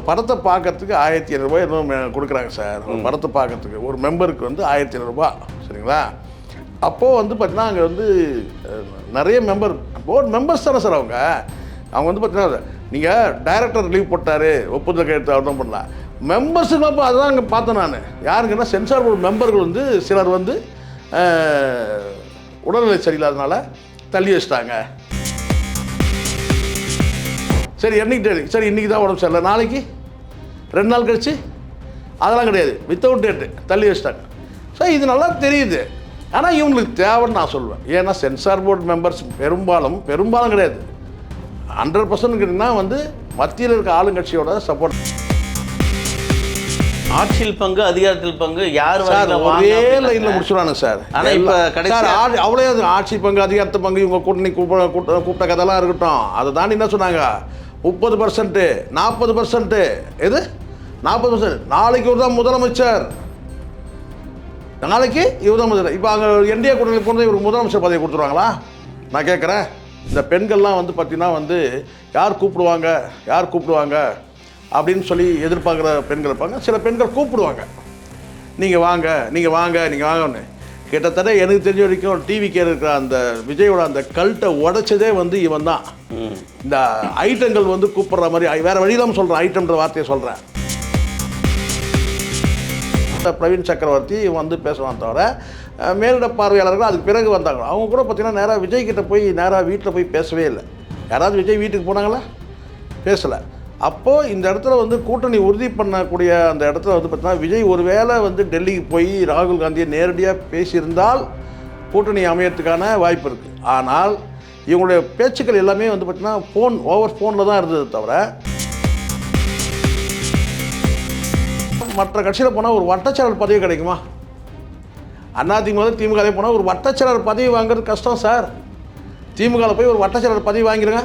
படத்தை பார்க்கறதுக்கு 1700 எதுவும் கொடுக்குறாங்க சார். ஒரு படத்தை பார்க்கறதுக்கு ஒரு மெம்பருக்கு வந்து 1700 சரிங்களா? அப்போது வந்து பார்த்தீங்கன்னா அங்கே வந்து நிறைய போர்டு மெம்பர்ஸ் தானே சார் அவங்க வந்து பார்த்தீங்கன்னா நீங்கள் டைரக்டர் லீவ் போட்டார், ஒப்புதல் கையெழுத்து அவர் தான் பண்ணலாம். மெம்பர்ஸுக்கு அப்போ அதுதான் அங்கே பார்த்தேன் நான். யாருங்கன்னா சென்சார் போர்டு மெம்பர்கள் வந்து சிலர் வந்து உடல்நிலை சரியில்லாதனால தள்ளி வச்சிட்டாங்க. சரி சரி இன்றைக்கி தான் உடம்பு சரியில்லை, நாளைக்கு 2 நாள் கழிச்சு அதெல்லாம் கிடையாது, வித்தவுட் டேட்டு தள்ளி வச்சிட்டாங்க. ஸோ இது நல்லா தெரியுது. ஆனால் இவங்களுக்கு தேவைன்னு நான் சொல்லுவேன். ஏன்னா சென்சார் போர்டு மெம்பர்ஸ் பெரும்பாலும் கிடையாது, 100% கேட்டிங்கன்னா வந்து மத்தியில் இருக்க ஆளுங்கட்சியோட சப்போர்ட். ஆட்சியில் பங்கு அதிகாரத்தில் பங்கு யார் ஒரே லைனில் முடிச்சுடுவாங்க சார். ஆனால் இப்போ கடைசி அவ்வளோ ஆட்சி பங்கு அதிகாரத்து பங்கு இவங்க கூட்டணி கூப்பிட்ட கதைலாம் இருக்கட்டும். அதை தாண்டி என்ன சொன்னாங்க, 30%, 40%. எது 40%? நாளைக்கு இவர் தான் முதலமைச்சர், நாளைக்கு இவர் தான் முதலமைச்சர். இப்போ அங்கே என்டிஏ கூட்டணி போனது இவருக்கு முதலமைச்சர் பதவி கொடுத்துருவாங்களா? நான் கேட்குறேன். இந்த பெண்கள்லாம் வந்து பார்த்திங்கன்னா வந்து யார் கூப்பிடுவாங்க அப்படின்னு சொல்லி எதிர்பார்க்குற பெண்கள் இருப்பாங்க. சில பெண்கள் கூப்பிடுவாங்க, நீங்கள் வாங்கன்னு. கிட்டத்தட்ட எனக்கு தெரிஞ்ச வரைக்கும் டிவிக்கு இருக்கிற அந்த விஜயோட அந்த கல்ட்டை உடைச்சதே வந்து இவன் தான். இந்த ஐட்டங்கள் வந்து கூப்பிட்ற மாதிரி வேறு வழியிலாமல் சொல்கிறேன், ஐட்டம்ன்ற வார்த்தையை சொல்கிறேன். பிரவீன் சக்கரவர்த்தி வந்து பேசுவான் தவிர மேலிட பார்வையாளர்கள் அதுக்கு பிறகு வந்தாங்க. அவங்க கூட பார்த்திங்கன்னா நேராக விஜய்கிட்ட போய் நேராக வீட்டில் போய் பேசவே இல்லை. யாராவது விஜய் வீட்டுக்கு போனாங்களா? பேசலை. அப்போது இந்த இடத்துல வந்து கூட்டணி உறுதி பண்ணக்கூடிய அந்த இடத்துல வந்து பார்த்திங்கன்னா விஜய் ஒரு வேளை வந்து டெல்லிக்கு போய் ராகுல் காந்தியை நேரடியாக பேசியிருந்தால் கூட்டணி அமையறதுக்கான வாய்ப்பு இருக்குது. ஆனால் இவங்களுடைய பேச்சுக்கள் எல்லாமே வந்து பார்த்திங்கன்னா ஃபோனில் தான் இருந்தது தவிர மற்ற கட்சியில் போனால் ஒரு வட்டச்செயலர் பதவி கிடைக்குமா? திமுக போனால் ஒரு வட்டச்செயலர் பதவி வாங்குறது கஷ்டம் சார். திமுகவில் போய் ஒரு வட்டச்செயலர் பதவி வாங்கிடுங்க,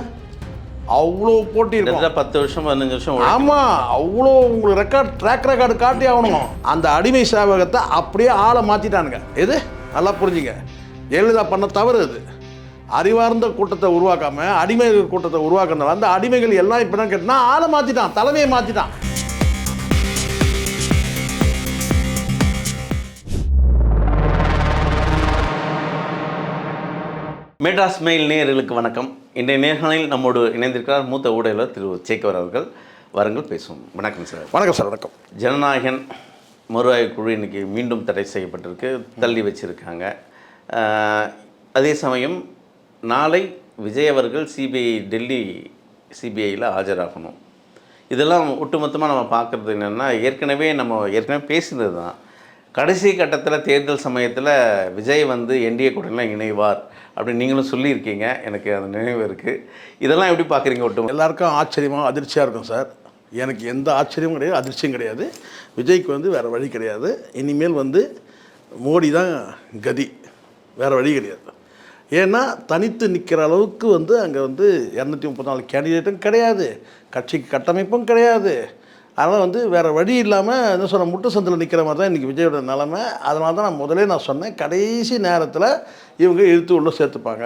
அவ்வளோ போட்டி இருக்கும். 10 வருஷம் 15 வருஷம். ஆமாம், அவ்வளோ உங்களுக்கு ட்ராக் ரெக்கார்டு காட்டி ஆகணும். அந்த அடிமை சேவகத்தை அப்படியே ஆளை மாற்றிட்டானுங்க. எது நல்லா புரிஞ்சுங்க, ஜெயலலிதா பண்ண தவறு அது. அறிவார்ந்த கூட்டத்தை உருவாக்காமல் அடிமைகள் கூட்டத்தை உருவாக்குறதுனால அந்த அடிமைகள் எல்லாம் இப்போ என்ன கேட்டால் ஆளை மாற்றிட்டான், தலைமையை மாற்றிட்டான். மெட்ராஸ் மெயில் நேயர்களுக்கு வணக்கம். இன்றைய நேர்காணலில் நம்மோடு இணைந்திருக்கிறார் மூத்த ஊடகர் திரு சேகர் அவர்கள். வாருங்கள் பேசுவோம். வணக்கம் சார். வணக்கம் சார். வணக்கம். ஜனநாயகன் மறுஆய்வு குழு இன்றைக்கி மீண்டும் தடை செய்யப்பட்டிருக்கு, தள்ளி வச்சுருக்காங்க. அதே சமயம் நாளை விஜய் அவர்கள் டெல்லி சிபிஐயில் ஆஜராகணும். இதெல்லாம் ஒட்டுமொத்தமாக நம்ம பார்க்குறது என்னென்னா ஏற்கனவே பேசினது தான். கடைசி கட்டத்தில் தேர்தல் சமயத்தில் விஜய் வந்து என்டிஏ கூட்டணியில் இணைவார் அப்படின்னு நீங்களும் சொல்லியிருக்கீங்க, எனக்கு அந்த நினைவு இருக்குது. இதெல்லாம் எப்படி பார்க்குறீங்க? ஒட்டு எல்லாருக்கும் ஆச்சரியமாக அதிர்ச்சியாக இருக்கும் சார். எனக்கு எந்த ஆச்சரியமும் கிடையாது, அதிர்ச்சியும் கிடையாது. விஜய்க்கு வந்து வேறு வழி கிடையாது. இனிமேல் வந்து மோடி தான் கதி, வேறு வழி கிடையாது. ஏன்னா தனித்து நிற்கிற அளவுக்கு வந்து அங்கே வந்து 234 கேண்டிடேட்டும் கிடையாது, கட்சிக்கு கட்டமைப்பும் கிடையாது. அதனால் வந்து வேறு வழி இல்லாமல் என்ன சொன்ன முட்டு சந்தில் நிற்கிற மாதிரி தான் இன்றைக்கி விஜயோட நிலைமை. அதனால தான் நான் சொன்னேன், கடைசி நேரத்தில் இவங்க இழுத்து உள்ள சேர்த்துப்பாங்க.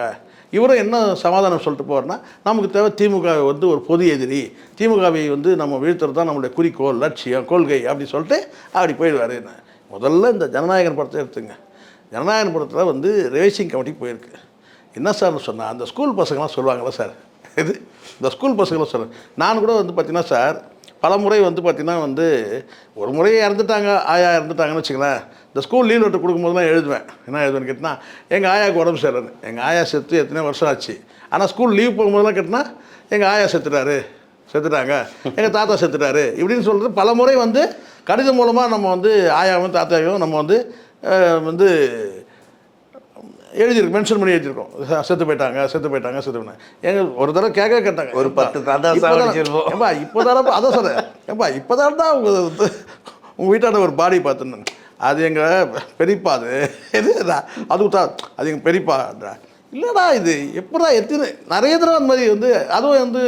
இவரும் என்ன சமாதானம் சொல்லிட்டு போகிறேன்னா, நமக்கு தேவை திமுக வந்து ஒரு பொது எதிரி, திமுகவை வந்து நம்ம வீழ்த்துறது தான் நம்மளுடைய குறிக்கோள், லட்சியம், கொள்கை அப்படி சொல்லிட்டு அப்படி போயிடுவார். முதல்ல இந்த ஜனநாயகன் படத்தை எடுத்துங்க. ஜனநாயகன் படத்தில் வந்து ரேசிங் கமிட்டி போயிருக்கு. என்ன சார்னு சொன்னால் அந்த ஸ்கூல் பசங்களாம் சொல்லுவாங்களா சார், இந்த ஸ்கூல் பசங்களாம் சொல்லுவேன். நான் கூட வந்து பார்த்திங்கன்னா சார் பல முறை வந்து பார்த்திங்கன்னா வந்து ஒரு முறையே இறந்துட்டாங்கன்னு வச்சுங்களேன். இந்த ஸ்கூல் லீவ் லெட்டர் கொடுக்கும்போதுலாம் எழுதுவேன். என்ன எழுதுவேன்னு கேட்டால் எங்கள் ஆயாவுக்கு உடம்பு சரியில்லைன்னு. எங்கள் ஆயா செத்து எத்தனை வருஷம் ஆச்சு. ஆனால் ஸ்கூல் லீவ் போகும்போதெல்லாம் கேட்டால் எங்கள் ஆயா செத்துட்டாங்க, எங்கள் தாத்தா செத்துட்டாரு இப்படின்னு சொல்கிறது பல முறை வந்து கடிதம் மூலமாக நம்ம வந்து ஆயாவும் தாத்தாவையும் நம்ம வந்து எழுதியிருக்கோம், மென்ஷன் பண்ணி எழுதியிருக்கோம். செத்து போயிட்டாங்க. எங்கள் ஒரு தடவை கேட்டாங்க, ஒரு 10 தாத்தா ஏப்பா இப்போதானப்பா அதான் சொல்கிறேன், ஏப்பா இப்போதான் தான் உங்கள் வீட்டாண்ட ஒரு பாடி பார்த்துன்னு. அது எங்கள் பெரியப்பா, அது எங்கள் பெரியப்பான்றா. இல்லைடா இது எப்படா நிறைய தடவை அந்த மாதிரி வந்து அதுவும் வந்து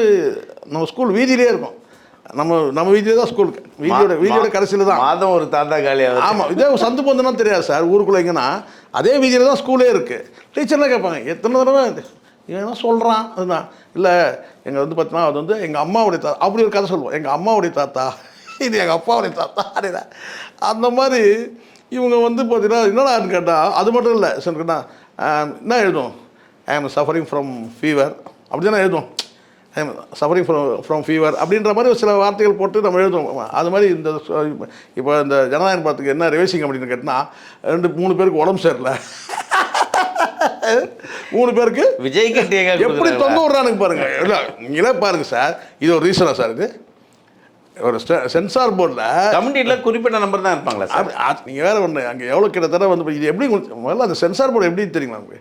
நம்ம ஸ்கூல் வீதியிலே இருக்கும். நம்ம வீதியிலே தான் ஸ்கூலுக்கு, வீதியோட கடைசியில் தான் மாதம் ஒரு தாத்தா காலியாக. ஆமாம், இதே சந்து போந்தனா தெரியாது சார். ஊருக்குள்ளே எங்கன்னா அதே வீதியில் தான் ஸ்கூலே இருக்குது. டீச்சர்லாம் கேட்பாங்க, எத்தனை தடவை இவன் என்ன சொல்கிறான் அதுதான். இல்லை எங்கள் வந்து பார்த்தீங்கன்னா அது வந்து எங்கள் அம்மாவுடைய தாத்தா, அப்படி ஒரு கதை சொல்லுவோம். எங்கள் அம்மாவுடைய தாத்தா, இது எங்கள் அப்பாவுடைய தாத்தா அப்படின்னா அந்த மாதிரி இவங்க வந்து பார்த்தீங்கன்னா என்னடான்னு கேட்டால் அது மட்டும் இல்லை சொன்னா என்ன எழுதும், ஐ ஆம் சஃபரிங் ஃப்ரம் ஃபீவர் அப்படி தானே எழுதும். ஐ ஆம் சஃபரிங் ஃப்ரம் ஃபீவர் அப்படின்ற மாதிரி ஒரு சில வார்த்தைகள் போட்டு நம்ம எழுதுவோம். அது மாதிரி இந்த இப்போ இந்த ஜனநாயக படத்துக்கு என்ன ரிவைசிங் அப்படின்னு கேட்டால் 3 பேருக்கு உடம்பு சரியில்லை, 3 பேருக்கு விஜய்க்கு எப்படி தொங்க விட்றானுங்க பாருங்க. இல்லை நீங்களே பாருங்க சார், இது ஒரு ரீசனா சார்? இது ஒரு சென்சார் போர்டில் கமிட்டியில் குறிப்பிட்ட நம்பர் தான் இருப்பாங்களா சார்? நீங்கள் வேறு ஒன்று அங்கே எவ்வளோ கிட்டத்தட்ட வந்து இது எப்படி முதல்ல அந்த சென்சார் போர்டு எப்படி தெரியுங்களா நமக்கு?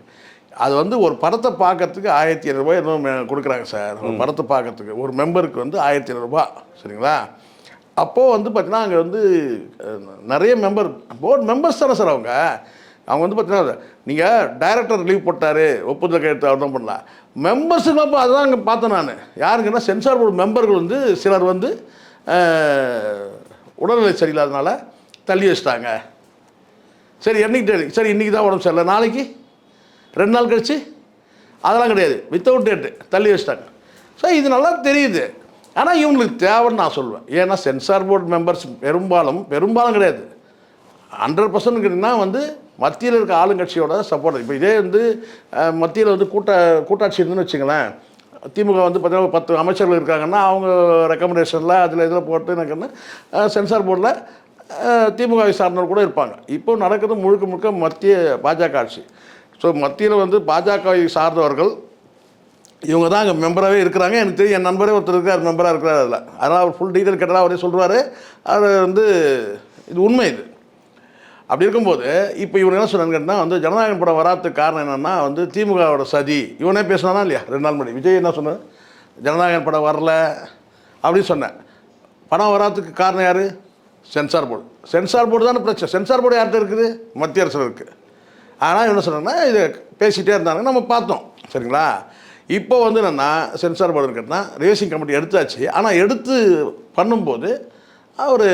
அது வந்து ஒரு படத்தை பார்க்கறதுக்கு 1500 ரூபாய் எதுவும் கொடுக்குறாங்க சார். ஒரு படத்தை பார்க்கறதுக்கு ஒரு மெம்பருக்கு வந்து 1500 ரூபாய், சரிங்களா? அப்போது வந்து பார்த்தீங்கன்னா அங்கே வந்து நிறைய போர்டு மெம்பர்ஸ் தானே சார் அவங்க வந்து பார்த்தீங்கன்னா நீங்கள் டைரக்டர் லீவ் போட்டார் ஒப்புதல் கையெழுத்து அவர் தான் பண்ணலாம். மெம்பர்ஸுக்கு அப்போ அதுதான் அங்கே பார்த்தேன் நான். யாருங்கன்னா சென்சார் போர்டு மெம்பர்கள் வந்து சிலர் வந்து உடல்நிலை சரியில்லாதனால தள்ளி வச்சிட்டாங்க. சரி என்னைக்கு சரி இன்றைக்கி தான் உடம்பு சரியில்லை, நாளைக்கு 2 நாள் கழிச்சு அதெல்லாம் கிடையாது, வித்தவுட் டேட்டு தள்ளி வச்சிட்டாங்க. ஸோ இது நல்லா தெரியுது. ஆனால் இவங்களுக்கு தேவைன்னு நான் சொல்லுவேன். ஏன்னா சென்சார் போர்டு மெம்பர்ஸ் பெரும்பாலும் கிடையாது, 100% கேட்டிங்கன்னா வந்து மத்தியில் இருக்க ஆளுங்கட்சியோட சப்போர்ட். இப்போ இதே வந்து மத்தியில் வந்து கூட்டாட்சி இருந்துன்னு வச்சுங்களேன், திமுக வந்து பார்த்தீங்கன்னா 10 அமைச்சர்கள் இருக்காங்கன்னா அவங்க ரெக்கமெண்டேஷனில் அதில் இதில் போட்டு எனக்கு சென்சார் போர்டில் திமுகவை சார்ந்தவர் கூட இருப்பாங்க. இப்போ நடக்கிறது முழுக்க மத்திய பாஜக ஆட்சி. ஸோ மத்தியில் வந்து பாஜகவை சார்ந்தவர்கள் இவங்க தான் அங்கே மெம்பராகவே இருக்கிறாங்க. எனக்கு தெரியும், என் நண்பரே ஒருத்தர் இருக்கார் மெம்பராக இருக்கிறார் அதில். அதனால் அவர் ஃபுல் டீட்டெயில் கேட்டால் அவரே சொல்கிறாரு. அது வந்து இது உண்மை. இது அப்படி இருக்கும்போது இப்போ இவர் என்ன சொன்னான்னு கேட்டால் வந்து ஜனநாயகம் படம் வராதுக்கு காரணம் என்னென்னா வந்து திமுகவோட சதி. இவனே பேசினானா இல்லையா 2 நாள் முன்னாடி? விஜய் என்ன சொன்னார், ஜனநாயகம் படம் வரல அப்படின்னு சொன்னேன். படம் வராதுக்கு காரணம் யார்? சென்சார் போர்டு தானே பிரச்சனை. சென்சார் போர்டு யார்கிட்ட இருக்குது? மத்திய அரசு இருக்குது. ஆனால் என்ன சொன்னாங்கன்னா இதை பேசிகிட்டே இருந்தாங்க, நம்ம பார்த்தோம், சரிங்களா? இப்போ வந்து என்னென்னா சென்சார் போர்டு கேட்டால் ரிவைசிங் கமிட்டி எடுத்தாச்சு. ஆனால் எடுத்து பண்ணும்போது அவர்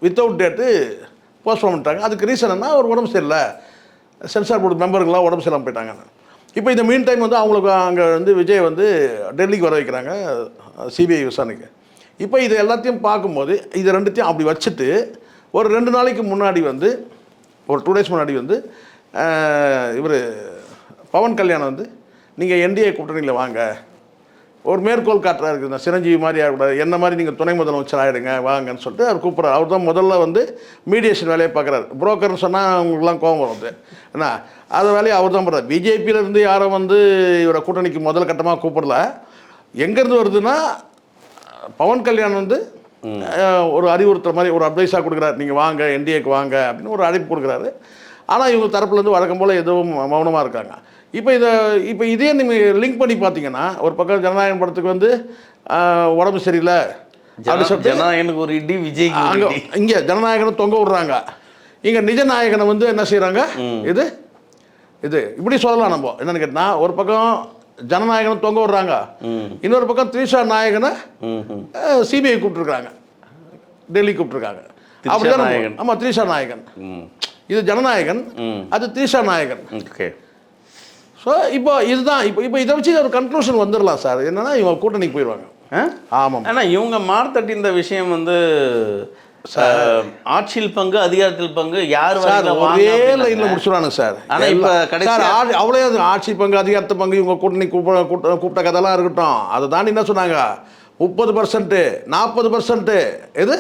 வித்தவுட் டேட்டு போஸ்ட்போன் பண்ணிட்டாங்க. அதுக்கு ரீசன் என்ன? ஒரு உடம்பு சரியில்லை, சென்சார் போர்டு மெம்பருங்களாம் உடம்பு சரியில்லாமல் போயிட்டாங்க. இப்போ இந்த மீன் டைம் வந்து அவங்களுக்கு அங்கே வந்து விஜய் வந்து டெல்லிக்கு வர வைக்கிறாங்க சிபிஐ விசாரணைக்கு. இப்போ இது எல்லாத்தையும் பார்க்கும்போது இது ரெண்டுத்தையும் அப்படி வச்சுட்டு ஒரு 2 நாளைக்கு முன்னாடி வந்து ஒரு 2 டேஸ் முன்னாடி வந்து இவர் பவன் கல்யாணம் வந்து நீங்கள் என்டிஏ கூட்டணியில் வாங்க, ஒரு மேற்கோள் காட்டுறாரு இருக்குது, சிரஞ்சீவி மாதிரி ஆகக்கூடாது, என்ன மாதிரி நீங்கள் துணை முதலமைச்சர் ஆகிடுங்க வாங்கன்னு சொல்லிட்டு அவர் கூப்பிட்றாரு. அவர் தான் முதல்ல வந்து மீடியேஷன் வேலையை பார்க்குறாரு. புரோக்கர்னு சொன்னால் அவங்களுக்குலாம் கோபம் வருது என்ன, அதை வேலையை அவர் தான் பண்ணுறாரு. பிஜேபியிலேருந்து யாரும் வந்து இவரை கூட்டணிக்கு முதல் கட்டமாக கூப்பிடல. எங்கேருந்து வருதுன்னா பவன் கல்யாண் வந்து ஒரு அறிவுறுத்துற மாதிரி ஒரு அட்வைஸாக கொடுக்குறாரு, நீங்கள் வாங்க என்டிஏக்கு வாங்க அப்படின்னு ஒரு அழைப்பு கொடுக்குறாரு. ஆனால் இவங்க தரப்புலேருந்து வழக்கம் போல் எதுவும் மௌனமாக இருக்காங்க. இப்போ இதே நீங்கள் லிங்க் பண்ணி பார்த்தீங்கன்னா ஒரு பக்கம் ஜனநாயகம் படத்துக்கு வந்து உடம்பு சரியில்லை அப்படி சொல்லிட்டு ஜனநாயகனுக்கு ஒரு இடி, விஜய் அங்கே இங்கே ஜனநாயகனை தொங்க விடுறாங்க, இங்கே நிஜநாயகனை வந்து என்ன செய்கிறாங்க, இது இப்படி சொல்லலாம். நம்ம என்னென்னு கேட்டால் ஒரு பக்கம் ஜனநாயகனை தொங்க விடுறாங்க, இன்னொரு பக்கம் த்ரிஷா நாயகனை சிபிஐ கூப்பிட்டுருக்காங்க, டெல்லி கூப்பிட்டுருக்காங்க. அப்படிதான். ஆமாம், த்ரிஷா நாயகன். இது ஜனநாயகன், அது த்ரிஷா நாயகன். ஓகே. ஸோ இப்போ இதுதான் இப்போ இதை வச்சு ஒரு கன்க்ளூஷன் வந்துடலாம் சார். என்னன்னா இவங்க கூட்டணிக்கு போயிடுவாங்க. ஆமாம். ஆனால் இவங்க மார்த்தட்டி இந்த விஷயம் வந்து ஆட்சியில் பங்கு அதிகாரத்தில் பங்கு யார் ஒரே லைனில் முடிச்சுடுவானுங்க சார். ஆனால் இப்போ கடைசி அவ்வளோ ஆட்சி பங்கு அதிகாரத்து பங்கு இவங்க கூட்டணி கூப்பிட்ட கதைலாம் இருக்கட்டும். அதை தாண்டி என்ன சொன்னாங்க, 30%, 40%. எது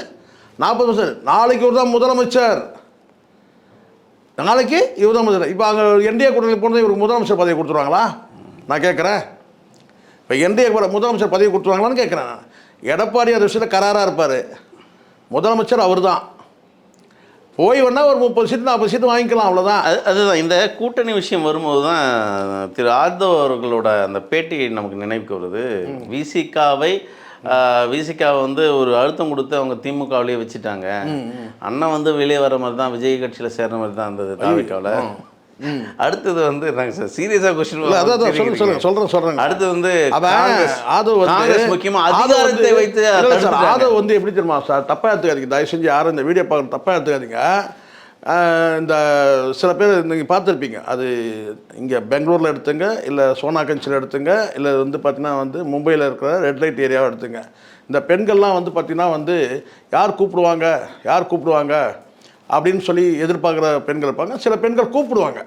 40%? நாளைக்கு ஒரு தான் முதலமைச்சர், நாளைக்கு இவர் தான் முதலமைச்சர். இப்போ அங்கே என்டிஏ கூட்டணி போனது இவருக்கு முதலமைச்சர் பதவி கொடுத்துருவாங்களா? நான் கேட்குறேன். இப்போ என்டிஏ முதலமைச்சர் பதவி கொடுத்துருவாங்களான்னு கேட்குறேன். எடப்பாடி அந்த விஷயத்தில் கராராக இருப்பார், முதலமைச்சர் அவர் தான். போய் வேணால் ஒரு 30 சீட்டு 40 சீட்டு வாங்கிக்கலாம், அவ்வளோதான். அதுதான் இந்த கூட்டணி விஷயம் வரும்போது தான் திரு ஆதவ் அவர்களோட அந்த பேட்டி நமக்கு நினைவுக்கு வருது. விசிகாவை வந்து ஒரு அழுத்தம் கொடுத்து அவங்க திமுகவிலேயே வச்சுட்டாங்க. அண்ணன் வந்து வெளியே வர மாதிரி தான், விஜய் கட்சியில் சேர்ற மாதிரி தான் இருந்தது தாவிகாவில். அடுத்தது வந்து நாங்கள் சீரியஸாக கொஸ்டின் சொல்கிறேன். அடுத்தது வந்து காங்கிரஸ் முக்கியமாக அதிகாரத்தை வைத்து ஆதவ் வந்து எப்படி தெரியுமா சார், தப்பாக எடுத்துக்காதீங்க, தயவு செஞ்சு யாரும் இந்த வீடியோ பார்க்குற தப்பாக எடுத்துக்காதீங்க. இந்த சில பேர் நீங்கள் பார்த்துருப்பீங்க, அது இங்கே பெங்களூரில் எடுத்துங்க, இல்லை சோனாகஞ்சில் எடுத்துங்க, இல்லை வந்து பார்த்தீங்கன்னா வந்து மும்பையில் இருக்கிற ரெட் லைட் ஏரியாவை எடுத்துங்க. இந்த பெண்கள்லாம் வந்து பார்த்திங்கன்னா வந்து யார் கூப்பிடுவாங்க அப்படின்னு சொல்லி எதிர்பார்க்குற பெண்கள் இருப்பாங்க. சில பெண்கள் கூப்பிடுவாங்க,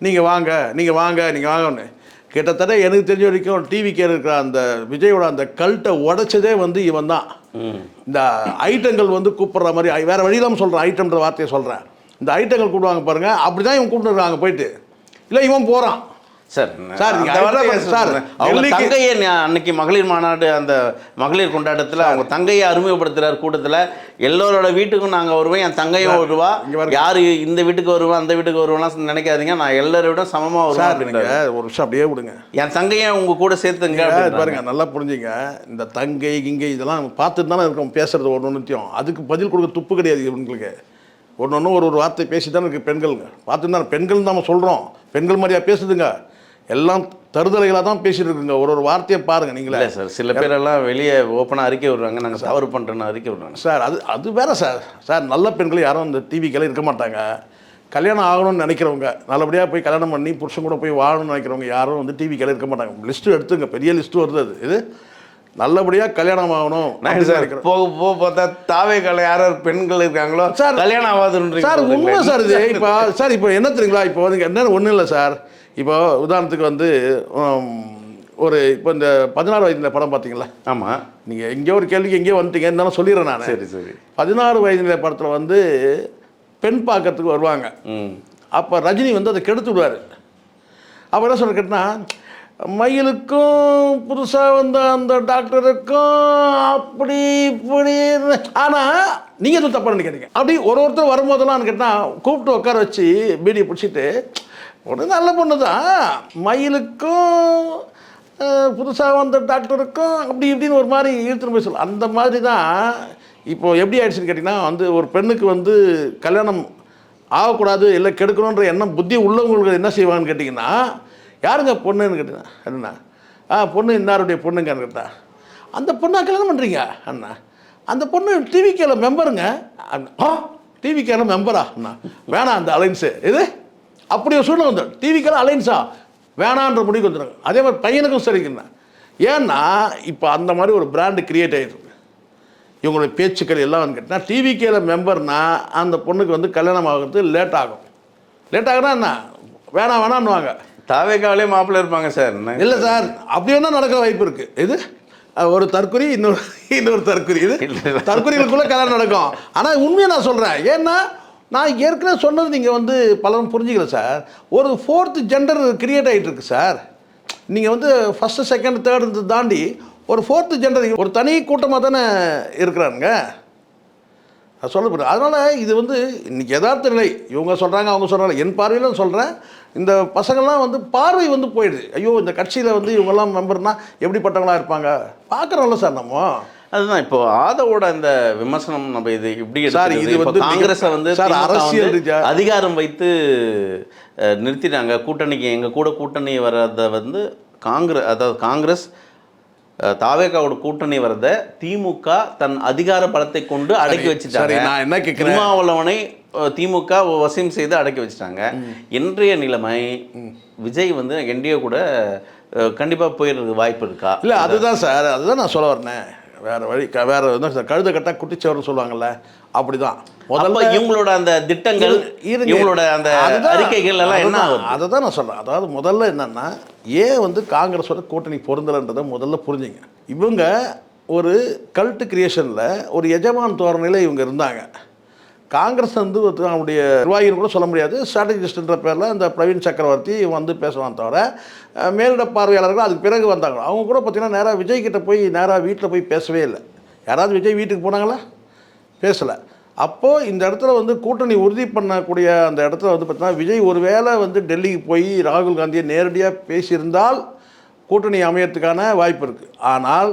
நீங்கள் வாங்கன்னு. கிட்டத்தட்ட எனக்கு தெரிஞ்ச வரைக்கும் டிவிக்கு இருக்கிற அந்த விஜயோட அந்த கல்ட்டை உடைச்சதே வந்து இவன் தான். இந்த ஐட்டங்கள் வந்து கூப்பிட்ற மாதிரி வேறு வழியிலாமல் சொல்கிறேன், ஐட்டம்ன்ற வார்த்தையை சொல்கிறேன். இந்த ஐட்டங்கள் கூப்பிடுவாங்க பாருங்கள், அப்படி தான் இவன் கூப்பிட்டுருக்காங்க போயிட்டு. இல்லை இவன் போகிறான் சார். தங்கையை அன்னைக்கு மகளிர் மாநாடு அந்த மகளிர் கொண்டாட்டத்தில் அவங்க தங்கையை அறிமுகப்படுத்துகிறார் கூட்டத்தில். எல்லோரோட வீட்டுக்கும் நாங்கள் வருவேன், என் தங்கையும் வருவா, யார் இந்த வீட்டுக்கு வருவேன் அந்த வீட்டுக்கு வருவேன்லாம் நினைக்காதீங்க, நான் எல்லாரை விட சமமாக வருவேன். ஒரு விஷயம் அப்படியே விடுங்க, என் தங்கையை உங்கள் கூட சேர்த்துங்க பாருங்க. நல்லா புரிஞ்சுங்க, இந்த தங்கை கிங்கை இதெல்லாம் பார்த்துட்டு தானே இருக்கோம் பேசுறது ஒன்றுத்தையும். அதுக்கு பதில் கொடுக்க துப்பு கிடையாது இவங்களுக்கு. ஒன்று ஒரு வார்த்தை பேசி தானே இருக்குது பெண்களுங்க. பார்த்துட்டு தான் பெண்கள் தான் நம்ம சொல்கிறோம், பெண்கள் மாதிரியா பேசுதுங்க, எல்லாம் தருதலைகளாக தான் பேசிட்டு இருக்குங்க. ஒரு வார்த்தையை பாருங்கள் நீங்களே. சார் சில பேரெல்லாம் வெளியே ஓப்பனாக அறிக்கை விடுறாங்க, நாங்கள் தவறு பண்ணுறேன்னு அறிக்கை விடுறாங்க சார். அது வேறு சார். நல்ல பெண்கள் யாரும் இந்த டிவிக்கெல்லாம் இருக்க மாட்டாங்க. கல்யாணம் ஆகணும்னு நினைக்கிறவங்க, நல்லபடியாக போய் கல்யாணம் பண்ணி புருஷன் கூட போய் வாழணும்னு நினைக்கிறவங்க யாரும் வந்து டிவிக்கெல்லாம் இருக்க மாட்டாங்க. லிஸ்ட்டு எடுத்துங்க, பெரிய லிஸ்ட்டு வருது. அது இது நல்லபடியாக கல்யாணம் ஆகணும் சார். போக பார்த்தா தாவேக்கால யார் பெண்கள் இருக்காங்களோ சார் கல்யாணம் ஆகாதுன்னு சார். உண்மை சார் இது. இப்போ என்ன தெரியுங்களா, இப்போ வந்து என்னென்னு ஒன்றும் இல்லை சார். இப்போ உதாரணத்துக்கு வந்து இப்போ இந்த 16 வயதில் படம் பார்த்தீங்களா? ஆமாம். நீங்கள் எங்கேயோ ஒரு கேள்விக்கு எங்கேயோ வந்துட்டீங்க, இருந்தாலும் சொல்லிடுறேன் நான். சரி 16 வயதில் படத்தில் வந்து பெண் பார்க்கறதுக்கு வருவாங்க. அப்போ ரஜினி வந்து அதை கெடுத்து விடுவார். அப்போ என்ன சொல்ல கேட்டினா, மயிலுக்கும் புதுசாக வந்த அந்த டாக்டருக்கும் அப்படி இப்படி. ஆனால் நீங்கள் எதுவும் தப்பாக நினைக்கிறீங்க. அப்படி ஒருத்தர் வரும்போதெல்லாம் கேட்டால் கூப்பிட்டு உட்கார வச்சு பீடியை பிடிச்சிட்டு, ஒன்று நல்ல பொண்ணு தான், மயிலுக்கும் புதுசாக வந்த டாக்டருக்கும் அப்படி இப்படின்னு ஒரு மாதிரி இழுத்துன்னு போய் சொல்ல. அந்த மாதிரி தான் இப்போது எப்படி ஆயிடுச்சுன்னு கேட்டிங்கன்னா, வந்து ஒரு பெண்ணுக்கு வந்து கல்யாணம் ஆகக்கூடாது, இல்லை கெடுக்கணுன்ற எண்ணம் புத்தி உள்ளவங்களுக்கு என்ன செய்வாங்கன்னு கேட்டிங்கன்னா, யாருங்க பொண்ணுன்னு கேட்டீங்கன்னா, அண்ணா பொண்ணு இன்னாருடைய பொண்ணுங்கன்னு கேட்டா, அந்த பொண்ணை கல்யாணம் பண்ணுறீங்க அண்ணா, அந்த பொண்ணு டிவிக்கேல மெம்பருங்க. டிவிக்கேல மெம்பரா அண்ணா, வேணாம் அந்த அலைன்ஸு இது அப்படி ஒரு சூழ்நிலை வந்துடும். டிவிக்கெல்லாம் அலைன்ஸா வேணான்ற முடிவுக்கு வந்துடுங்க. அதே மாதிரி பையனுக்கும் சரிங்கண்ணா. ஏன்னா இப்போ அந்த மாதிரி ஒரு பிராண்டு கிரியேட் ஆகிடுருக்கு. இவங்களுடைய பேச்சுக்கள் எல்லாம் கேட்டால் டிவிக்கேல மெம்பர்னா அந்த பொண்ணுக்கு வந்து கல்யாணம் ஆகிறது லேட் ஆகும். லேட் ஆகுனா என்ன, வேணான்னுவாங்க. தாவேக்காவிலே மாப்பிள்ளை இருப்பாங்க சார். இல்லை சார், அப்படி வேணா நடக்கிற வாய்ப்பு இருக்குது. இது ஒரு தற்குறி, இன்னொரு தற்குறி. இது தற்குறிகளுக்குள்ளே கல்யாணம் நடக்கும். ஆனால் உண்மையை நான் சொல்கிறேன். ஏன்னா நான் ஏற்கனவே சொன்னது நீங்கள் வந்து பலரும் புரிஞ்சுக்கல சார். ஒரு 4th ஜெண்டர் கிரியேட் ஆகிட்டு இருக்கு சார். நீங்கள் வந்து ஃபஸ்ட்டு செகண்ட் தேர்டு தாண்டி ஒரு 4th ஜெண்டர் ஒரு தனி கூட்டமாக தானே இருக்கிறானுங்க. அது சொல்லப்படுது. அதனால் இது வந்து இன்றைக்கி யதார்த்த நிலை. இவங்க சொல்கிறாங்க, அவங்க சொல்கிறாங்க. என் பார்வையில் சொல்கிறேன், இந்த பசங்கள்லாம் வந்து பார்வை வந்து போயிடுது. ஐயோ இந்த கட்சியில் வந்து இவங்கெல்லாம் மெம்பர்னால் எப்படிப்பட்டவங்களாக இருப்பாங்க பார்க்குறோம்ல சார் நம்ம. அதுதான் இப்போ ஆதவோட அந்த விமர்சனம் நம்ம இது இப்படி சார். இது வந்து காங்கிரஸை வந்து அரசியல் அதிகாரம் வைத்து நிறுத்திட்டாங்க. கூட்டணிக்கு எங்கள் கூட கூட்டணி வர்றதை வந்து காங்கிரஸ் தாவேகாவோட கூட்டணி வரத திமுக தன் அதிகார பலத்தை கொண்டு அடக்கி வச்சுட்டாங்க. நான் என்ன கேட்கிறேன், திருமாவளவனை திமுக வசியம் செய்து அடக்கி வச்சுட்டாங்க. இன்றைய நிலைமை விஜய் வந்து என்டிஏ கூட கண்டிப்பாக போயிடுறதுக்கு வாய்ப்பு இருக்கா? இல்லை அதுதான் சார், அதுதான் நான் சொல்ல வரேன். வேறு வழி வேறு சார், கழுத கட்டா குட்டிச்சவர்னு சொல்லுவாங்கள்ல, அப்படி தான். முதல்ல இவங்களோட அந்த திட்டங்கள், இவங்களோட அந்த அறிக்கைகள் எல்லாம் என்ன ஆகும் அதை தான் நான் சொல்கிறேன். அதாவது முதல்ல என்னென்னா, ஏன் வந்து காங்கிரஸோட கூட்டணி பொருந்தலைன்றதை முதல்ல புரிஞ்சுங்க. இவங்க ஒரு கல்ட்டு கிரியேஷனில் ஒரு எஜமான் தோரணையில் இவங்க இருந்தாங்க. காங்கிரஸ் வந்து அவனுடைய நிர்வாகின்னு கூட சொல்ல முடியாது, ஸ்ட்ராட்டஜிஸ்ட்ன்ற பேரில் இந்த பிரவீன் சக்கரவர்த்தி வந்து பேசுவான் தவிர மேலிட பார்வையாளர்கள் அதுக்கு பிறகு வந்தாங்க. அவங்க கூட பார்த்திங்கன்னா நேராக விஜய் கிட்ட போய் நேராக வீட்டில் போய் பேசவே இல்லை. யாராவது விஜய் வீட்டுக்கு போனாங்களா? பேசலை. அப்போது இந்த இடத்துல வந்து கூட்டணி உறுதி பண்ணக்கூடிய அந்த இடத்துல வந்து பார்த்திங்கன்னா விஜய் ஒரு வேளை வந்து டெல்லிக்கு போய் ராகுல் காந்தியை நேரடியாக பேசியிருந்தால் கூட்டணி அமையறதுக்கான வாய்ப்பு இருக்குது. ஆனால்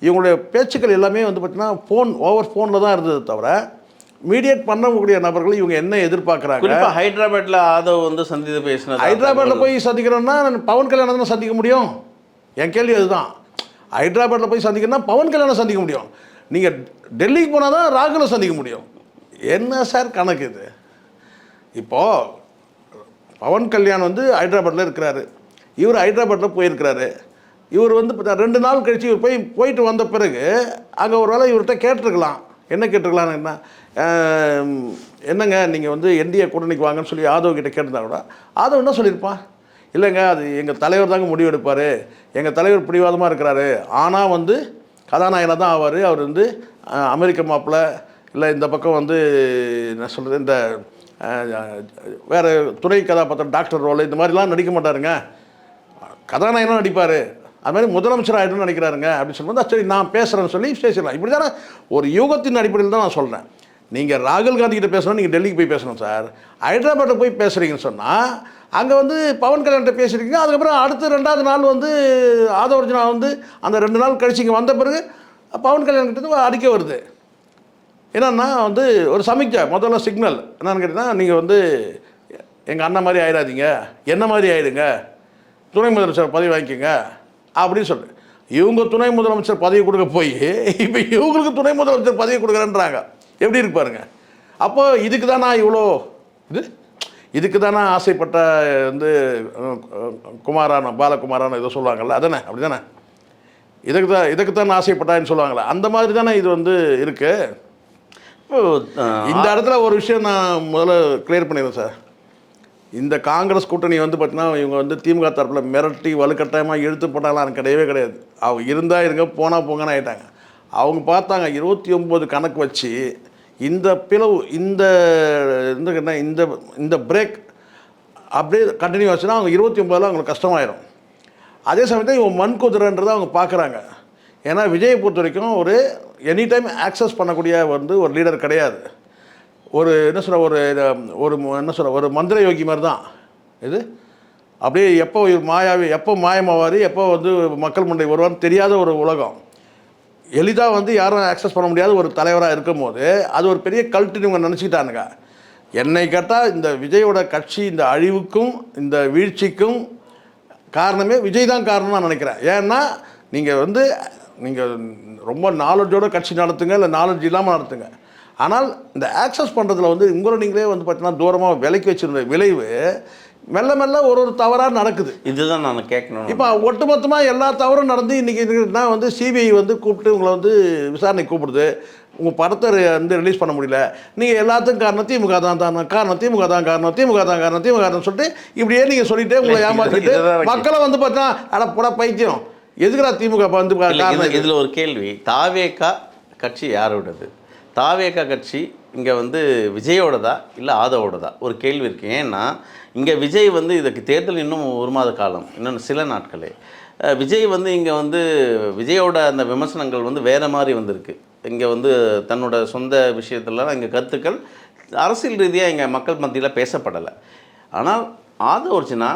இவங்களுடைய பேச்சுக்கள் எல்லாமே வந்து பார்த்திங்கன்னா ஓவர் ஃபோனில் தான் இருந்தது தவிர மீடியேட் பண்ணக்கூடிய நபர்கள் இவங்க என்ன எதிர்பார்க்குறாங்க. ஹைதராபாத்தில் ஆதவ் வந்து சந்தித்து பேசினா, ஹைதராபாத்தில் போய் சந்திக்கிறோன்னா பவன் கல்யாணம் தானே சந்திக்க முடியும். என் கேள்வி அதுதான். ஹைதராபாத்தில் போய் சந்திக்கணும்னா பவன் கல்யாணம் சந்திக்க முடியும். நீங்கள் டெல்லிக்கு போனால் தான் ராகுலை சந்திக்க முடியும். என்ன சார் கணக்கு இது? இப்போது பவன் கல்யாண் வந்து ஹைதராபாத்தில் இருக்கிறாரு, இவர் ஹைதராபாத்தில் போயிருக்கிறாரு. இவர் வந்து 2 நாள் கழித்து இவர் போயிட்டு வந்த பிறகு அங்கே ஒரு வேளை இவர்கிட்ட கேட்டிருக்கலாம். என்ன கேட்டிருக்கலாம்னா, என்னங்க நீங்கள் வந்து என்டிஏ கூட்டணிக்கு வாங்கன்னு சொல்லி ஆதவ் கிட்ட கேட்டிருந்தா கூட ஆதவ் என்ன சொல்லியிருப்பான், இல்லைங்க அது எங்கள் தலைவர் தாங்க முடிவு எடுப்பார், எங்கள் தலைவர் பிடிவாதமாக இருக்கிறாரு, ஆனால் வந்து கதாநாயகனாக தான் ஆவார், அவர் வந்து அமெரிக்க மாப்பிள்ளை இல்லை இந்த பக்கம் வந்து என்ன சொல்கிறது இந்த வேறு துணை கதாபாத்திரம் டாக்டர் ரோல் இந்த மாதிரிலாம் நடிக்க மாட்டாருங்க, கதாநாயகனாக நடிப்பார், அது மாதிரி முதலமைச்சர் ஆகிடும்னு நினைக்கிறாருங்க அப்படின்னு சொல்லும்போது சரி நான் பேசுகிறேன்னு சொல்லி பேசிடலாம். இப்படி தானே ஒரு யூகத்தின் அடிப்படையில் தான் நான் சொல்கிறேன். நீங்கள் ராகுல் காந்தி கிட்ட பேசணும், நீங்கள் டெல்லிக்கு போய் பேசணும் சார். ஹைதராபாத்தில் போய் பேசுகிறீங்கன்னு சொன்னால் அங்கே வந்து பவன் கல்யாண்கிட்ட பேசியிருக்கீங்க, அதுக்கப்புறம் அடுத்து 2வது நாள் வந்து ஆதவ அர்ஜுனா வந்து அந்த 2 நாள் கழிச்சு இங்கே வந்த பிறகு பவன் கல்யாண் கிட்ட அறிக்கை வருது. என்னன்னா வந்து ஒரு சமிக்ஞை, முதல்ல சிக்னல் என்னன்னு கேட்டிங்கன்னா, நீங்கள் வந்து எங்கள் அண்ணன் மாதிரி ஆயிடாதீங்க, என்ன மாதிரி ஆயிடுங்க, துணை முதலமைச்சர் பதவி வாங்கிக்கோங்க அப்படின்னு சொல்லு. இவங்க துணை முதலமைச்சர் பதவி கொடுக்க போய் இப்போ இவங்களுக்கு துணை முதலமைச்சர் பதவி கொடுக்குறேன்றாங்க. எப்படி இருக்கு பாருங்க. அப்போ இதுக்கு தான் நான் இவ்வளோ இதுக்கு தானே ஆசைப்பட்ட வந்து குமாரான பாலகுமாரான ஏதோ சொல்லுவாங்கள்ல, அதானே அப்படி தானே, இதுக்கு தான் ஆசைப்பட்டான்னு சொல்லுவாங்களே, அந்த மாதிரி தானே இது வந்து இருக்குது. இந்த இடத்துல ஒரு விஷயம் நான் முதல்ல கிளியர் பண்ணிடுறேன் சார். இந்த காங்கிரஸ் கூட்டணி வந்து பார்த்தீங்கன்னா இவங்க வந்து திமுக தரப்பில் மிரட்டி வலுக்கட்டாயமாக இழுத்து போட்டாலாம் கிடையவே கிடையாது. அவங்க இருந்தால் இருங்க போனால் போங்கன்னு ஆகிட்டாங்க. அவங்க பார்த்தாங்க 29 கணக்கு வச்சு இந்த பிளவு இந்த இந்த இந்த பிரேக் அப்படியே கண்டினியூ ஆச்சுன்னா அவங்க 29 அவங்களுக்கு கஷ்டமாயிடும். அதே சமயத்தில் இவங்க மண் குதிரைன்றதை அவங்க பார்க்குறாங்க. ஏன்னா விஜயை பொறுத்த வரைக்கும் ஒரு எனி டைம் ஆக்சஸ் பண்ணக்கூடிய வந்து ஒரு லீடர் கிடையாது. ஒரு என்ன சொல்கிற ஒரு என்ன சொல்கிற ஒரு மந்திர யோகி மாதிரி தான் இது. அப்படியே எப்போ மாயாவி, எப்போ மாயமாவார், எப்போ வந்து மக்கள் முன்னே வருவான்னு தெரியாத ஒரு உலகம். எளிதாக வந்து யாரும் ஆக்சஸ் பண்ண முடியாத ஒரு தலைவராக இருக்கும் போது அது ஒரு பெரிய கல்ட்டுன்னு இவங்க நினச்சிக்கிட்டானுங்க. என்னை கேட்டால் இந்த விஜயோட கட்சி இந்த அழிவுக்கும் இந்த வீழ்ச்சிக்கும் காரணமே விஜய் தான் காரணம்னு நான் நினைக்கிறேன். ஏன்னா நீங்கள் ரொம்ப நாலேஜோட கட்சி நடத்துங்க, இல்லை நாலேஜ் இல்லாமல் நடத்துங்க. ஆனால் இந்த ஆக்சஸ் பண்ணுறதுல வந்து உங்களை நீங்களே வந்து பார்த்தீங்கன்னா தூரமாக விலைக்கு வச்சுருந்த விளைவு மெல்ல மெல்ல ஒரு தவறாக நடக்குது. இதுதான் நான் கேட்கணும். இப்போ ஒட்டுமொத்தமாக எல்லா தவறும் நடந்து இன்றைக்கி வந்து சிபிஐ வந்து கூப்பிட்டு உங்களை வந்து விசாரணை கூப்பிடுது. உங்கள் படத்தை வந்து ரிலீஸ் பண்ண முடியல, நீங்கள் எல்லாத்துக்கும் காரணம் திமுக தான் காரணம், திமுக தான் காரணம், திமுக தான் காரணம், திமுக காரணம் சொல்லிட்டு இப்படியே நீங்கள் சொல்லிட்டு உங்களை ஏமாற்றிட்டு மக்களை வந்து பார்த்தா அட பைத்தியம் எதுக்குறா திமுக வந்து காரணம். இதில் ஒரு கேள்வி, தாவேகா கட்சி யாரோடது? தாவேகா கட்சி இங்கே வந்து விஜயோடதா இல்லை ஆதவோடதா? ஒரு கேள்வி இருக்குது. ஏன்னா இங்கே விஜய் வந்து இதுக்கு தேர்தல் இன்னும் 1 மாத காலம், இன்னும் சில நாட்களே. விஜய் வந்து இங்கே வந்து விஜயோட அந்த விமர்சனங்கள் வந்து வேறு மாதிரி வந்திருக்கு. இங்கே வந்து தன்னோட சொந்த விஷயத்துலலாம் இங்கே கருத்துக்கள் அரசியல் ரீதியாக இங்கே மக்கள் மத்தியில் பேசப்படலை. ஆனால் ஆதவ அர்ஜுனா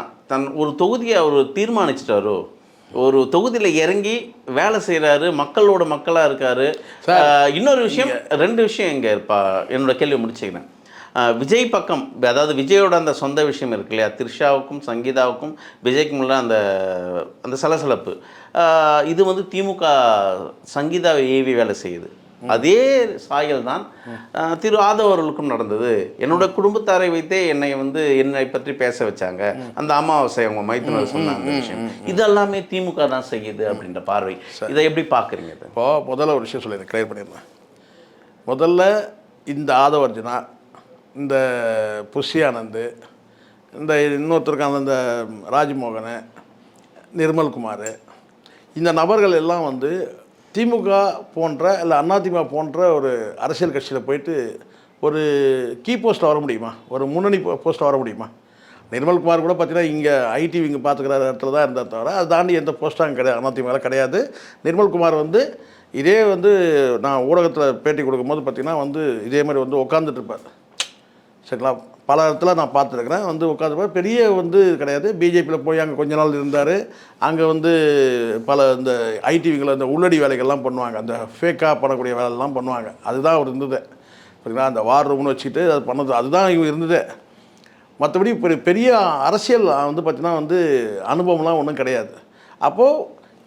ஒரு தொகுதியை அவர் தீர்மானிச்சிட்டாரோ, ஒரு தொகுதியில் இறங்கி வேலை செய்கிறாரு, மக்களோட மக்களாக இருக்கார். இன்னொரு விஷயம், 2 விஷயம் இங்கே என்னோட கேள்வி முடிச்சுக்கிறேன். விஜய் பக்கம், அதாவது விஜயோட அந்த சொந்த விஷயம் இருக்கு இல்லையா, த்ரிஷாவுக்கும் சங்கீதாவுக்கும் விஜய்க்கும் உள்ள அந்த அந்த சலசலப்பு, இது வந்து திமுக சங்கீதா ஏவி வேலை செய்யுது. அதே சாயல் தான் திரு ஆதவ அவர்களுக்கும் நடந்தது. என்னோட குடும்பத்தாரை வைத்தே என்னை பற்றி பேச வச்சாங்க, அந்த அமாவாசை அவங்க மைத்துனர் சொன்ன அந்த விஷயம், இதெல்லாமே திமுக தான் செய்யுது அப்படின்ற பார்வை. இதை எப்படி பார்க்குறீங்க? இப்போது முதல்ல ஒரு விஷயம் சொல்லி கிளியர் பண்ணிடுறேன். முதல்ல இந்த ஆதவ அர்ஜுனா, இந்த புஷி ஆனந்த், இந்த இன்னொருத்தருக்கான இந்த ராஜ்மோகன், நிர்மல்குமார், இந்த நபர்கள் எல்லாம் வந்து திமுக போன்ற இல்லை அதிமுக போன்ற ஒரு அரசியல் கட்சியில் போயிட்டு ஒரு கீ போஸ்ட்டில் வர முடியுமா, ஒரு முன்னணி போஸ்ட்டில் வர முடியுமா? நிர்மல்குமார் கூட பார்த்தீங்கன்னா இங்கே ஐடி விங்க பார்த்துக்கிற இடத்துல தான் இருந்தால் தவிர அதை தாண்டி எந்த போஸ்ட்டாக கிடையாது, அதிமுக கிடையாது. நிர்மல்குமார் வந்து இதே வந்து நான் ஊடகத்தில் பேட்டி கொடுக்கும்போது பார்த்திங்கன்னா வந்து இதே மாதிரி வந்து உட்காந்துட்டு இருப்பார். சரிங்களா, பல இடத்துல நான் பார்த்துருக்குறேன். வந்து உட்காந்துருப்பார், பெரிய வந்து கிடையாது. பிஜேபியில் போய் அங்கே கொஞ்ச நாள் இருந்தார். அங்கே வந்து பல இந்த ஐடிவிங்களை இந்த உள்ளடி வேலைகள்லாம் பண்ணுவாங்க, அந்த ஃபேக்காக பண்ணக்கூடிய வேலையெல்லாம் பண்ணுவாங்க. அதுதான் அவர் இருந்தது. சரிங்களா, அந்த வார் ரூம்னு வச்சுக்கிட்டு அது பண்ணது, அதுதான் இவங்க இருந்தது. மற்றபடி பெரிய அரசியல் வந்து பார்த்திங்கன்னா வந்து அனுபவம்லாம் ஒன்றும் கிடையாது. அப்போது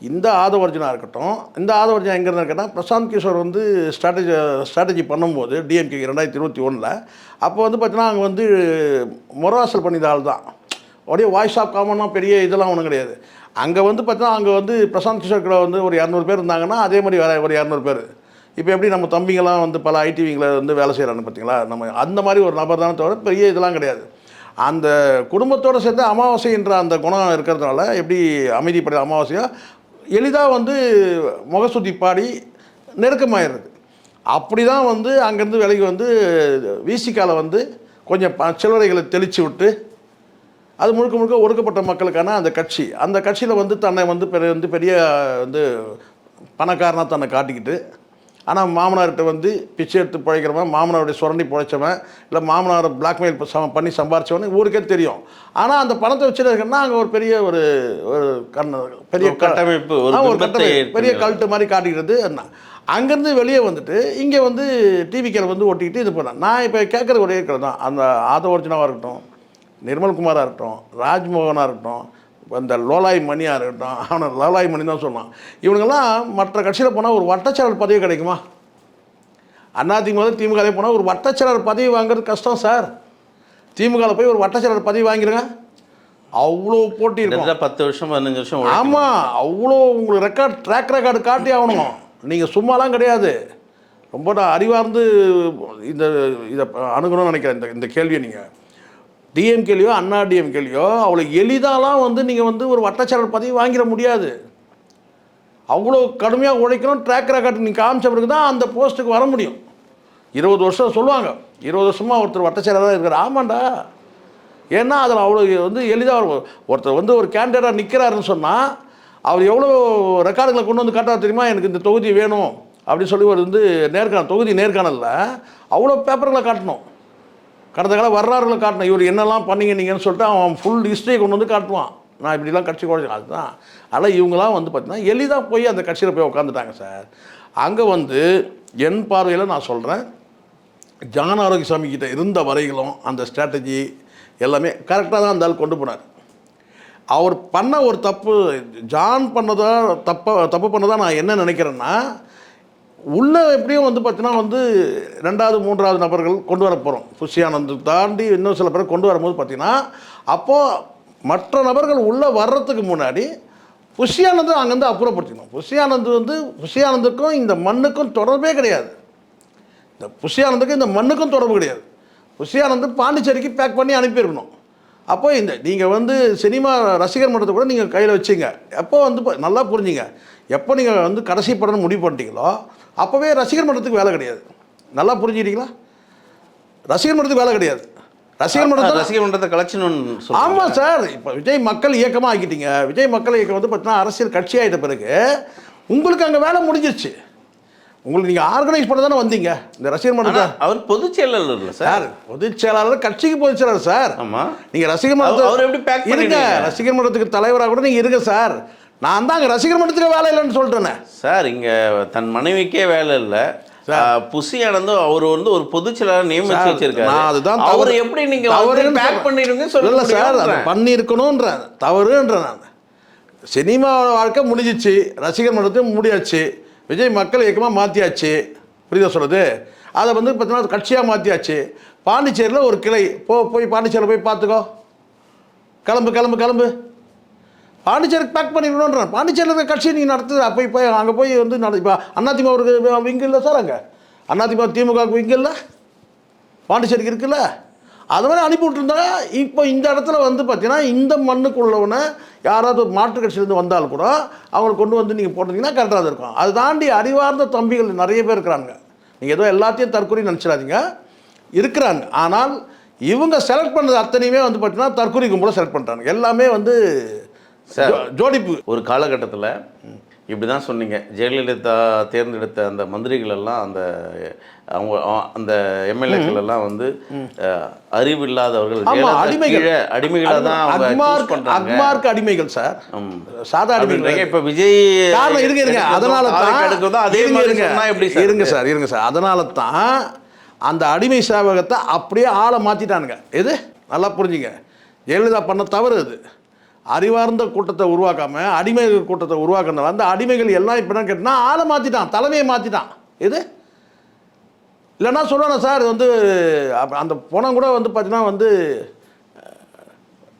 இந்த ஆதவர்ஜனா இருக்கட்டும், இந்த ஆதவர்ஜனா எங்கே இருந்தால் கேட்டால் பிரசாந்த் கிஷோர் வந்து ஸ்ட்ராட்டஜி பண்ணும்போது டிஎம்கே 2021 அப்போ வந்து பார்த்தீங்கன்னா அங்கே வந்து முறவாசல் பண்ணித ஆள் தான். அப்படியே வாய்ஸ் ஆஃப் காமன்னா பெரிய இதெல்லாம் ஒன்றும் கிடையாது. அங்கே வந்து பார்த்தீங்கன்னா அங்கே வந்து பிரசாந்த் கிஷோர் கூட வந்து ஒரு 200 பேர் இருந்தாங்கன்னா அதே மாதிரி வேறு ஒரு 200 பேர். இப்போ எப்படி நம்ம தம்பிங்கெல்லாம் வந்து பல ஐடிவிங்கில் வந்து வேலை செய்கிறாங்க பார்த்தீங்களா, நம்ம அந்த மாதிரி ஒரு நபர் தானே தவிர பெரிய இதெல்லாம் கிடையாது. அந்த குடும்பத்தோடு சேர்ந்து அமாவாசைன்ற அந்த குணம் இருக்கிறதுனால எப்படி அமைதிப்பட அமாவாசையாக எளிதாக வந்து முகசுத்தி பாடி நெருக்கமாயிடுறது. அப்படி தான் வந்து அங்கேருந்து விலைக்கு வந்து விசிகாவில் வந்து கொஞ்சம் சில்லறைகளை தெளித்து விட்டு அது முழுக்க முழுக்க ஒடுக்கப்பட்ட மக்களுக்கான அந்த கட்சி, அந்த கட்சியில் வந்து தன்னை வந்து பெரிய வந்து பணக்காரனாக தன்னை காட்டிக்கிட்டு, ஆனால் மாமனார்கிட்ட வந்து பிச்சை எடுத்து பிழைக்கிறவன், மாமனாருடைய சுரண்டி பிழைச்சவன், இல்லை மாமனாரை பிளாக்மெயில் பண்ணி சம்பாரிச்சவன் ஊருக்கே தெரியும். ஆனால் அந்த பணத்தை வச்சுருக்கேன்னா அங்கே ஒரு பெரிய ஒரு பெரிய கட்டமைப்பு, ஒரு கட்டமைப்பு பெரிய கல்ட்டு மாதிரி காட்டிக்கிறது. அங்கேருந்து வெளியே வந்துட்டு இங்கே வந்து டிவிக்கில் வந்து ஒட்டிக்கிட்டு இது பண்ணேன். நான் இப்போ கேட்குற ஒரே இருக்கிறது தான், அந்த ஆதவர்ஜனாவாக இருக்கட்டும், நிர்மல்குமாராக இருக்கட்டும், ராஜ்மோகனாக இருக்கட்டும், இந்த லோலாய் மணியாக இருக்கட்டும், அவனை லோலாய் மணி தான் சொன்னான். இவனுங்கெல்லாம் மற்ற கட்சியில் போனால் ஒரு வட்டச்செயலர் பதவி கிடைக்குமா? அதிமுக திமுகவே போனால் ஒரு வட்டச்செயலர் பதவி வாங்குறது கஷ்டம் சார். திமுகவில் போய் ஒரு வட்டச்செயலர் பதவி வாங்கிடுங்க, அவ்வளோ போட்டி இருக்கும். 10 வருஷம் 15 வருஷம். ஆமாம், அவ்வளோ உங்களுக்கு ட்ராக் ரெக்கார்டு காட்டி ஆகணும். நீங்கள் சும்மாலாம் கிடையாது. ரொம்ப நான் அறிவார்ந்து இதை அணுகணும்னு நினைக்கிறேன். இந்த கேள்வியை நீங்கள் டிஎம்கேலையோ அண்ணா டிஎம்கேலையோ அவ்வளோ எளிதாலாம் வந்து நீங்கள் வந்து ஒரு வட்டச்செயலர் பதவி வாங்கிட முடியாது. அவ்வளோ கடுமையாக உழைக்கணும். ட்ராக் ரெக்கார்டு நீங்கள் காமிச்ச பிறகு தான் அந்த போஸ்ட்டுக்கு வர முடியும். 20 வருஷம் சொல்லுவாங்க, 20 வருஷமாக ஒருத்தர் வட்டச்செயலராக இருக்கார். ஆமாண்டா, ஏன்னா அதில் அவ்வளோ வந்து எளிதாக ஒருத்தர் வந்து ஒரு கேண்டிடேட்டாக நிற்கிறாருன்னு சொன்னால் அவர் எவ்வளோ ரெக்கார்டுகளை கொண்டு வந்து காட்டாது தெரியுமா? எனக்கு இந்த தொகுதி வேணும் அப்படின்னு சொல்லி ஒரு வந்து தொகுதி நேர்காணலில் அவ்வளோ பேப்பர்களை காட்டணும், கடந்த கால வரலாறுகளை காட்டணும். இவர் என்னெல்லாம் பண்ணீங்க நீங்கன்னு சொல்லிட்டு அவன் ஃபுல் ஹிஸ்ட்ரியை கொண்டு வந்து காட்டுவான். நான் இப்படிலாம் கட்சி குறைச்சி அதுதான். ஆனால் இவங்களாம் வந்து பார்த்தீங்கன்னா எளிதாக போய் அந்த கட்சியில் போய் உட்காந்துட்டாங்க சார். அங்கே வந்து என் பார்வையில் நான் சொல்கிறேன், ஜான் ஆரோக்கியசாமி கிட்ட இருந்த வரைகளும் அந்த ஸ்ட்ராட்டஜி எல்லாமே கரெக்டாக தான் அந்த ஆள் கொண்டு போனார். அவர் பண்ண ஒரு தப்பு, ஜான் பண்ணதா தப்பு பண்ணதா நான் என்ன நினைக்கிறேன்னா, உள்ளே எப்படியும் வந்து பார்த்தீங்கன்னா வந்து 2வது 3வது நபர்கள் கொண்டு வர போகிறோம். புஷியானந்த் தாண்டி இன்னும் சில பேர் கொண்டு வரும்போது பார்த்தீங்கன்னா, அப்போது மற்ற நபர்கள் உள்ளே வர்றதுக்கு முன்னாடி புஷியானந்த் அங்கேருந்து அப்புறப்படுத்திக்கணும். புஷியானந்துக்கும் இந்த மண்ணுக்கும் தொடர்பே கிடையாது. இந்த புஷியானந்துக்கும் இந்த மண்ணுக்கும் தொடர்பு கிடையாது. புஷியானந்த் பாண்டிச்சேரிக்கு பேக் பண்ணி அனுப்பியிருக்கணும். அப்போ நீங்கள் வந்து சினிமா ரசிகர் மன்றத்தை கூட நீங்கள் கையில் வச்சிங்க. எப்போ வந்து நல்லா புரிஞ்சுங்க, எப்போ நீங்கள் வந்து கடைசி படம்னு முடிவு பண்ணிட்டீங்களோ அப்போவே ரசிகர் மன்றத்துக்கு வேலை கிடையாது. நல்லா புரிஞ்சுக்கிட்டீங்களா? ரசிகர் மன்றத்துக்கு வேலை கிடையாது. ரசிகர் மன்றத்தை கலெக்ஷன். ஆமாம் சார், இப்போ விஜய் மக்கள் இயக்கமாக ஆக்கிட்டீங்க. விஜய் மக்கள் இயக்கம் வந்து பார்த்தீங்கன்னா அரசியல் கட்சி ஆகிட்ட பிறகு உங்களுக்கு அங்கே வேலை முடிஞ்சிருச்சு. உங்களுக்கு நீங்கள் ஆர்கனைஸ் பண்ண தானே வந்தீங்க இந்த ரசிகர் மன்றத்தை. அவர் பொதுச் செயலாளர் இல்லை சார், பொதுச் செயலாளர், கட்சிக்கு பொதுச் செயலாளர் சார். ஆமாம், நீங்கள் ரசிகர் மன்றத்தை அவர் எப்படி பேக் இருங்க, ரசிகர் மன்றத்துக்கு தலைவராக கூட நீங்கள் இருங்க சார். நான் தான் அங்கே ரசிகர் மன்றத்துக்கு வேலை இல்லைன்னு சொல்லிட்டேனே சார். இங்கே தன் மனைவிக்கே வேலை இல்லை. புஷியானந்தும் அவர் வந்து ஒரு பொதுச் செயலாளர் நியமிச்சு வச்சிருக்காரு. அதுதான் அவர் எப்படி நீங்கள் பேக் பண்ணிடுங்க சொல்லல சார். அதை பண்ணியிருக்கணுன்ற தவறுன்ற நான் சினிமா வாழ்க்கை முடிஞ்சிச்சு, ரசிகர் மன்றத்தையும் முடியாச்சு, விஜய் மக்கள் இயக்கமாக மாற்றியாச்சு. புரியுதா சொல்கிறது? அதை வந்து பார்த்தீங்கன்னா கட்சியாக மாற்றியாச்சு. பாண்டிச்சேரியில் ஒரு கிளை போய் பாண்டிச்சேரியில் போய் பார்த்துக்கோ, கிளம்பு பாண்டிச்சேரிக்கு பேக் பண்ணிடணுன்றான். பாண்டிச்சேரியில் இருக்க கட்சியை நீங்கள் நடத்துது. போய் அங்கே போய் வந்து இப்போ அதிமுக ஒரு விங்கு இல்லை சார், அங்கே அதிமுக திமுகவுக்கு விங்கு இல்லை, பாண்டிச்சேரிக்கு இருக்குல்ல, அது மாதிரி அனுப்பி விட்டுருந்தாங்க. இப்போ இந்த இடத்துல வந்து பார்த்தீங்கன்னா இந்த மண்ணுக்குள்ளவனை யாராவது ஒரு மாற்று கட்சியிலேருந்து வந்தாலும் கூட அவங்களை கொண்டு வந்து நீங்கள் போட்டிங்கன்னா கரெக்டாக இருக்கும். அது தாண்டி அறிவார்ந்த தம்பிகள் நிறைய பேர் இருக்கிறாங்க. நீங்கள் ஏதோ எல்லாத்தையும் தற்கொலை நினச்சிடாதீங்க, இருக்கிறாங்க. ஆனால் இவங்க செலக்ட் பண்ணது அத்தனையுமே வந்து பார்த்தீங்கன்னா தற்கொலை கும்பலை செலக்ட் பண்ணுறாங்க. எல்லாமே வந்து ஜோடிப்பு. ஒரு காலகட்டத்தில் இப்படி தான் சொன்னீங்க, ஜெயலலிதா தேர்ந்தெடுத்த அந்த மந்திரிகள் எல்லாம் அந்த எம்எல்ஏக்கள் எல்லாம் வந்து அறிவில்லாதவர்கள், அடிமைகளாக தான் அக்மார்க்கு அடிமைகள் சார், சாதா அடிமைகள். இப்போ விஜய் இருங்க, அதனால தான் அதே மாதிரி இருங்க சார், அதனால தான் அந்த அடிமை சேவகத்தை அப்படியே ஆளை மாற்றிட்டானுங்க. எது நல்லா புரிஞ்சுங்க, ஜெயலலிதா பண்ண தவறு அது. அறிவார்ந்த கூட்டத்தை உருவாக்காமல் அடிமைகள் கூட்டத்தை உருவாக்குன அந்த அடிமைகள் எல்லாம் இப்போ என்ன கேட்டால் ஆளை மாற்றிட்டான், தலைமையை மாற்றிட்டான். இது இல்லைன்னா சொல்லணும் சார், இது வந்து அந்த பணம் கூட வந்து பார்த்தீங்கன்னா வந்து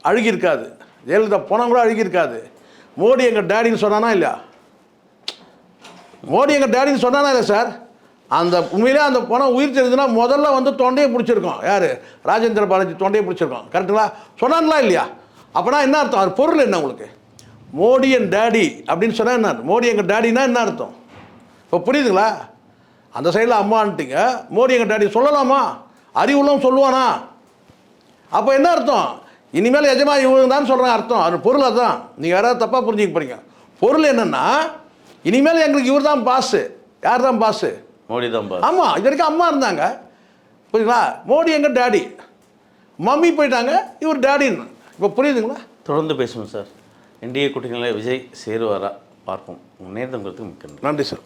அழுகியிருக்காது. ஜெயலலிதா பணம் கூட அழுகியிருக்காது. மோடி எங்கள் டேடின்னு சொன்னானா இல்லையா? மோடி எங்கள் டேடின்னு சொன்னானா இல்லை சார்? அந்த உண்மையிலே அந்த பணம் உயிர் தெரிஞ்சுன்னா முதல்ல வந்து தொண்டையை பிடிச்சிருக்கோம். யார்? ராஜேந்திர பாலாஜி தொண்டையை பிடிச்சிருக்கோம். கரெக்டுங்களா? சொன்னாங்களா இல்லையா? அப்போனா என்ன அர்த்தம்? அது பொருள் என்ன உங்களுக்கு? மோடி என் டேடி அப்படின்னு சொன்னால் என்ன? மோடி எங்கள் டேடினா என்ன அர்த்தம்? இப்போ புரியுதுங்களா? அந்த சைடில் அம்மான்ட்டிங்க, மோடி எங்கள் டேடி சொல்லலாமா? அறிவுள்ளம் சொல்லுவானா? அப்போ என்ன அர்த்தம்? இனிமேல் எஜமா இவங்க தான் சொல்கிறாங்க அர்த்தம். அது பொருள் அதுதான். நீங்கள் யாராவது தப்பாக புரிஞ்சுக்க போகிறீங்க. பொருள் என்னென்னா இனிமேல் எங்களுக்கு இவர் தான் பாஸு. யார் தான் பாஸு? மோடி தான் பாஸ். ஆமாம், இது வரைக்கும் அம்மா இருந்தாங்க. புரியுங்களா? மோடி எங்கள் டேடி, மம்மி போயிட்டாங்க, இவர் டேடின்னு. இப்போ புரியுதுங்களா? தொடர்ந்து பேசுவோம் சார். என்டிஏ கூட்டணியில் விஜய் சேருவாரா பார்ப்போம். நேர்ந்தவங்களுக்கு மிக்க நன்றி. நன்றி சார்.